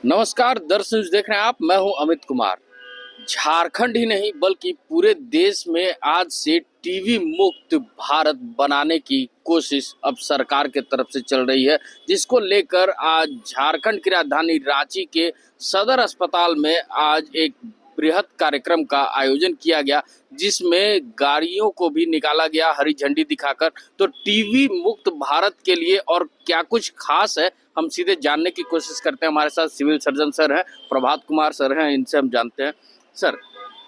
नमस्कार दर्शक देख रहे हैं आप। मैं हूं अमित कुमार। झारखंड ही नहीं बल्कि पूरे देश में आज से टीवी मुक्त भारत बनाने की कोशिश अब सरकार के तरफ से चल रही है, जिसको लेकर आज झारखंड की राजधानी रांची के सदर अस्पताल में आज एक बृहद कार्यक्रम का आयोजन किया गया, जिसमें गाड़ियों को भी निकाला गया हरी झंडी दिखाकर। तो टीवी मुक्त भारत के लिए और क्या कुछ खास है, हम सीधे जानने की कोशिश करते हैं। हमारे साथ सिविल सर्जन सर हैं, प्रभात कुमार सर हैं, इनसे हम जानते हैं। सर,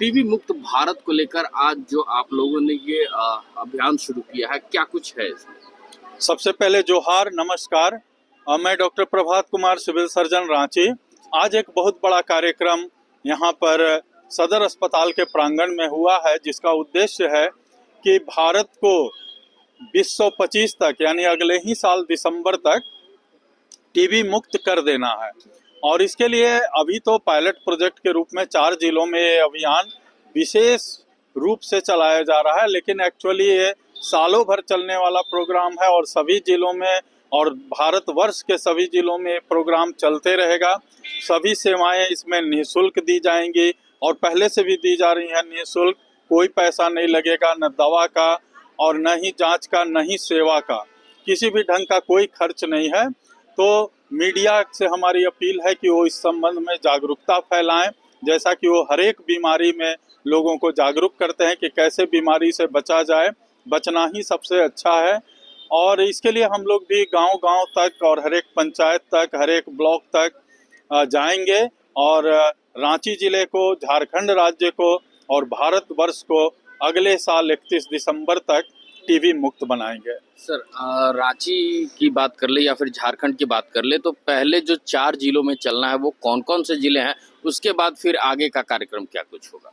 टीवी मुक्त भारत को लेकर आज जो आप लोगों ने ये अभियान शुरू किया है, क्या कुछ है इसमें? सबसे पहले जोहार, नमस्कार। मैं doctor Prabhat Kumar, civil surgeon Ranchi. आज एक बहुत बड़ा कार्यक्रम यहाँ पर सदर अस्पताल के प्रांगण में हुआ है, जिसका उद्देश्य है कि भारत को 2025 तक यानी अगले ही साल दिसंबर तक टीबी मुक्त कर देना है। और इसके लिए अभी तो पायलट प्रोजेक्ट के रूप में 4 जिलों में ये अभियान विशेष रूप से चलाया जा रहा है, लेकिन एक्चुअली ये सालों भर चलने वाला प्रोग्राम है और सभी जिलों में और भारतवर्ष के सभी जिलों में ये प्रोग्राम चलते रहेगा। सभी सेवाएं इसमें निःशुल्क दी जाएंगी और पहले से भी दी जा रही हैं निःशुल्क। कोई पैसा नहीं लगेगा, न दवा का और न ही जांच का, न ही सेवा का, किसी भी ढंग का कोई खर्च नहीं है। तो मीडिया से हमारी अपील है कि वो इस संबंध में जागरूकता फैलाएं, जैसा कि वो हर एक बीमारी में लोगों को जागरूक करते हैं कि कैसे बीमारी से बचा जाए। बचना ही सबसे अच्छा है। और इसके लिए हम लोग भी गांव-गांव तक और हर एक पंचायत तक, हर एक ब्लॉक तक जाएंगे और रांची जिले को, झारखंड राज्य को और भारतवर्ष को अगले साल 31 दिसंबर तक टीवी मुक्त बनाएंगे। सर, रांची की बात कर ले या फिर झारखंड की बात कर ले, तो पहले जो 4 जिलों में चलना है वो कौन कौन से जिले हैं, उसके बाद फिर आगे का कार्यक्रम क्या कुछ होगा?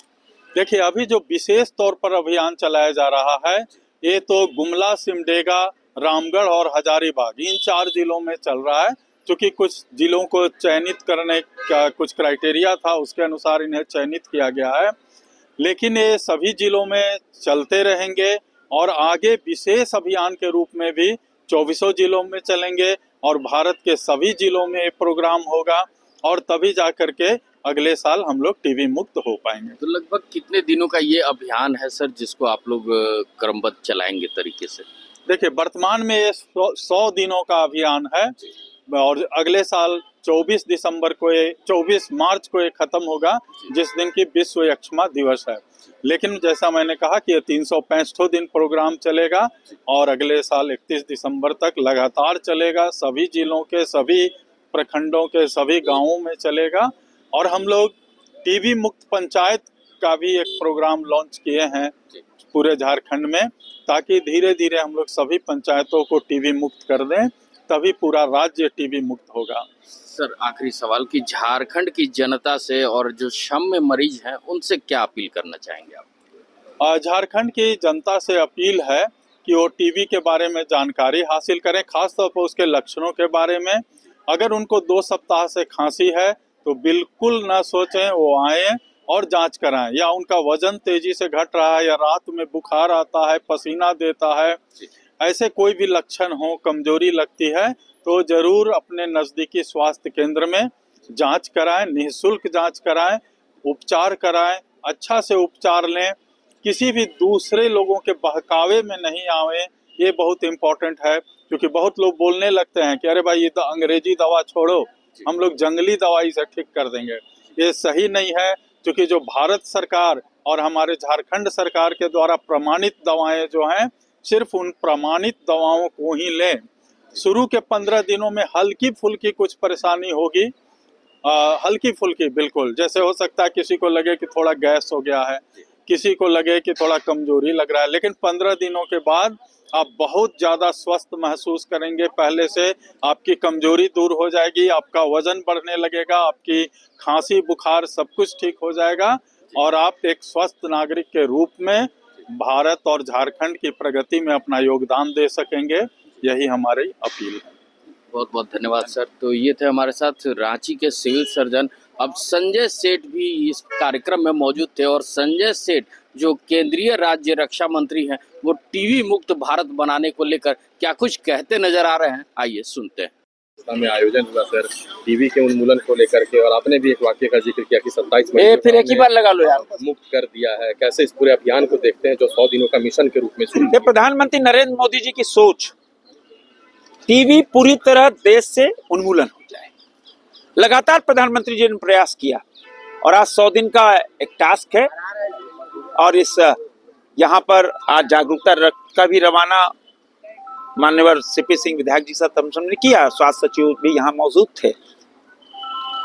देखिए, अभी जो विशेष तौर पर अभियान चलाया जा रहा है, ये तो गुमला, सिमडेगा, रामगढ़ और हजारीबाग, इन 4 जिलों में चल रहा है। क्योंकि कुछ जिलों को चयनित करने का कुछ क्राइटेरिया था, उसके अनुसार इन्हें चयनित किया गया है। लेकिन ये सभी जिलों में चलते रहेंगे और आगे विशेष अभियान के रूप में भी 24 जिलों में चलेंगे और भारत के सभी जिलों में ये प्रोग्राम होगा और तभी जाकर के अगले साल हम लोग टीवी मुक्त हो पाएंगे। तो लगभग कितने दिनों का ये अभियान है सर, जिसको आप लोग क्रमबद्ध चलाएंगे तरीके से? देखिए, वर्तमान में ये 100 दिनों का अभियान है और अगले साल 24 मार्च को ये खत्म होगा, जिस दिन की विश्व यक्ष्मा दिवस है। लेकिन जैसा मैंने कहा कि ये 365 दिन प्रोग्राम चलेगा और अगले साल 31 दिसंबर तक लगातार चलेगा। सभी जिलों के, सभी प्रखंडों के, सभी गांवों में चलेगा। और हम लोग टीबी मुक्त पंचायत का भी एक प्रोग्राम लॉन्च किए हैं पूरे झारखंड में, ताकि धीरे धीरे हम लोग सभी पंचायतों को टीबी मुक्त कर दें, तभी पूरा राज्य टीबी मुक्त होगा। सर, आखिरी सवाल कि झारखंड की जनता से और जो क्षम मरीज हैं उनसे क्या अपील करना चाहेंगे आप? झारखंड की जनता से अपील है कि वो टीबी के बारे में जानकारी हासिल करें, खासतौर पर उसके लक्षणों के बारे में। अगर उनको 2 सप्ताह से खांसी है तो बिल्कुल ना सोचें, वो आएँ और जांच कराएं। या उनका वजन तेजी से घट रहा है या रात में बुखार आता है, पसीना देता है, ऐसे कोई भी लक्षण हो, कमजोरी लगती है, तो जरूर अपने नज़दीकी स्वास्थ्य केंद्र में जांच कराएं, निःशुल्क जांच कराएं, उपचार कराएं, अच्छा से उपचार लें, किसी भी दूसरे लोगों के बहकावे में नहीं आवें। ये बहुत इम्पोर्टेंट है, क्योंकि बहुत लोग बोलने लगते हैं कि अरे भाई ये तो अंग्रेजी दवा छोड़ो, हम लोग जंगली दवाई से ठीक कर देंगे। ये सही नहीं है, क्योंकि जो भारत सरकार और हमारे झारखंड सरकार के द्वारा प्रमाणित दवाएं जो हैं, सिर्फ उन प्रमाणित दवाओं को ही लें। शुरू के 15 दिनों में हल्की फुल्की कुछ परेशानी होगी, हल्की फुल्की बिल्कुल, जैसे हो सकता है किसी को लगे कि थोड़ा गैस हो गया है, किसी को लगे कि थोड़ा कमजोरी लग रहा है, लेकिन 15 दिनों के बाद आप बहुत ज़्यादा स्वस्थ महसूस करेंगे। पहले से आपकी कमजोरी दूर हो जाएगी, आपका वजन बढ़ने लगेगा, आपकी खांसी बुखार सब कुछ ठीक हो जाएगा और आप एक स्वस्थ नागरिक के रूप में भारत और झारखंड की प्रगति में अपना योगदान दे सकेंगे। यही हमारी अपील है। बहुत बहुत धन्यवाद सर। तो ये थे हमारे साथ रांची के सिविल सर्जन। अब संजय सेठ भी इस कार्यक्रम में मौजूद थे और संजय सेठ जो केंद्रीय राज्य रक्षा मंत्री हैं, वो टीवी मुक्त भारत बनाने को लेकर क्या कुछ कहते नजर आ रहे हैं, आइए सुनते हैं। में आयोजन हुआ सर टीवी के उन्मूलन को लेकर के, और आपने भी एक वाक्य का जिक्र किया कि 27 मई को फिर एक ही बार लगा लो यार। मुक्त कर दिया है। कैसे इस पूरे अभियान को देखते हैं जो 100 दिनों का मिशन के रूप में शुरू ये प्रधानमंत्री नरेंद्र मोदी जी की सोच, टीवी पूरी तरह देश से उन्मूलन हो जाए। लगातार प्रधानमंत्री जी ने प्रयास किया और आज 100 दिन का एक टास्क है और इस यहाँ पर आज जागरूकता रथ का भी रवाना मान्यवर सीपी सिंह विधायक जी साथ हमने किया। स्वास्थ्य सचिव भी यहाँ मौजूद थे।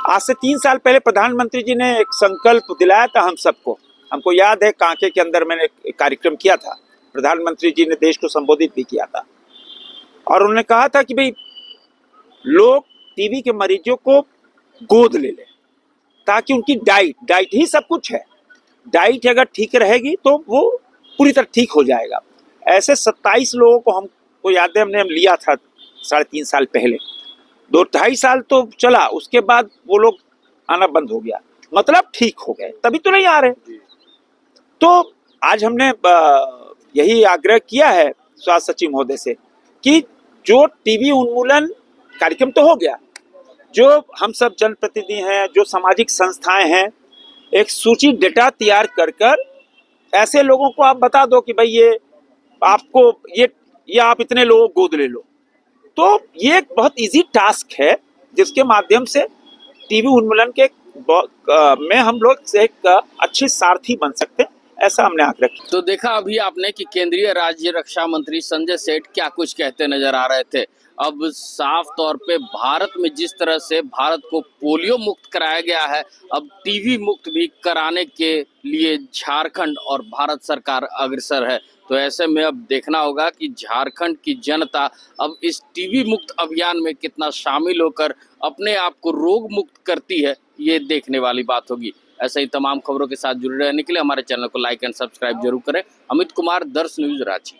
आज से 3 साल पहले प्रधानमंत्री जी ने एक संकल्प दिलाया था हम सबको। हमको याद है कांके के अंदर मैंने एक कार्यक्रम किया था, प्रधानमंत्री जी ने देश को संबोधित भी किया था और उन्होंने कहा था कि भाई लोग टीबी के मरीजों को गोद ले लें ताकि उनकी डाइट ही सब कुछ है। डाइट अगर ठीक रहेगी तो वो पूरी तरह ठीक हो जाएगा। ऐसे 27 लोगों को हमको याद है हमने लिया था 3.5 साल पहले। 2-2.5 साल तो चला, उसके बाद वो लोग आना बंद हो गया, मतलब ठीक हो गए, तभी तो नहीं आ रहे। तो आज हमने यही आग्रह किया है स्वास्थ्य सचिव महोदय से कि जो टीबी उन्मूलन कार्यक्रम तो हो गया, जो हम सब जनप्रतिनिधि हैं, जो सामाजिक संस्थाएं हैं, एक सूची डेटा तैयार कर ऐसे लोगों को आप बता दो कि भाई ये आपको ये आप इतने लोगों को गोद ले लो। तो ये एक बहुत इजी टास्क है जिसके माध्यम से टीबी उन्मूलन के में हम लोग एक अच्छे सारथी बन सकते हैं, ऐसा हमने आग्रह किया। तो देखा अभी आपने कि केंद्रीय राज्य रक्षा मंत्री संजय सेठ क्या कुछ कहते नजर आ रहे थे। अब साफ तौर पे भारत में जिस तरह से भारत को पोलियो मुक्त कराया गया है, अब टीवी मुक्त भी कराने के लिए झारखंड और भारत सरकार अग्रसर है। तो ऐसे में अब देखना होगा कि झारखंड की जनता अब इस टीवी मुक्त अभियान में कितना शामिल होकर अपने आप को रोग मुक्त करती है, ये देखने वाली बात होगी। ऐसे ही तमाम खबरों के साथ जुड़े रहने के लिए हमारे चैनल को लाइक एंड सब्सक्राइब जरूर करें। अमित कुमार, दर्श न्यूज, रांची।